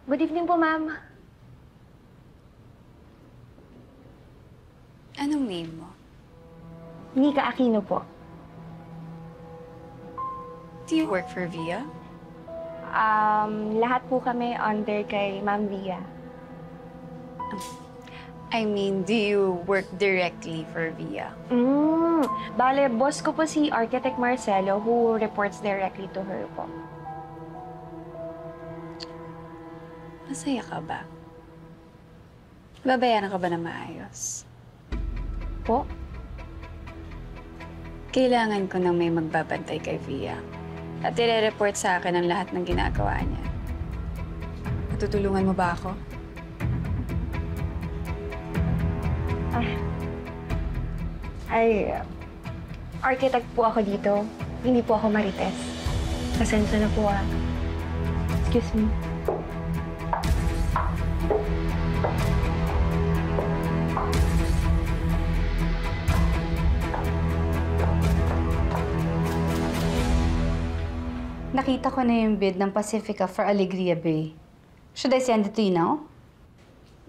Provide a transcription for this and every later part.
Good evening po, ma'am. Anong name mo? Nika Aquino po. Do you work for Via? Lahat po kami under kay Ma'am Via. I mean, do you work directly for Via? Bale, boss ko po si Architect Marcelo who reports directly to her po. Masaya ka ba? Babayaran ka ba na maayos? Po? Kailangan ko nang may magbabantay kay Via. At i-report sa akin ang lahat ng ginagawa niya. Matutulungan mo ba ako? Architect po ako dito. Hindi po ako marites. Pasensya na po Excuse me. Nakita ko na yung bid ng Pacifica for Alegria Bay. Should I send it to you now?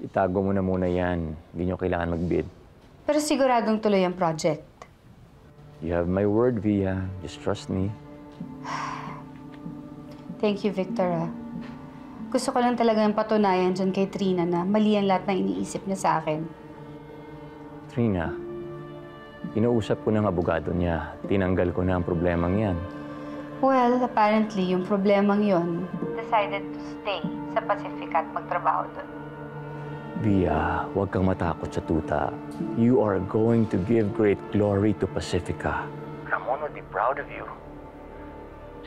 Itago mo na muna yan. Hindi nyo kailangan mag-bid. Pero siguradong tuloy ang project. You have my word, Via. Just trust me. Thank you, Victor. Gusto ko lang talagang patunayan dyan kay Trina na mali ang lahat ng iniisip niya sa akin. Trina, kinausap ko ng abogado niya. Tinanggal ko na ang problemang yan. Well, apparently, yung problemang yon decided to stay sa Pacifica at magtrabaho doon. Via, huwag kang matakot sa tuta. You are going to give great glory to Pacifica. Ramon would be proud of you.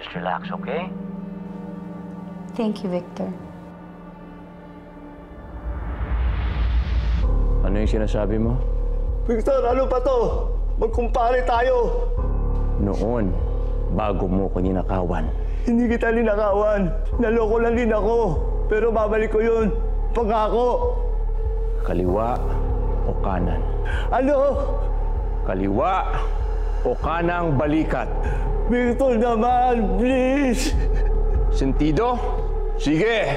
Just relax, okay? Thank you, Victor. Ano yung sinasabi mo? Victor, ano pa to? Magkumpare tayo. Noon, bago mo ko ninakawan. Hindi kita ninakawan. Naloko lang din ako. Pero babalik ko yun. Pangako. Kaliwa o kanan? Ano? Kaliwa o kanang balikat? Victor naman, please. Sentido? Sige!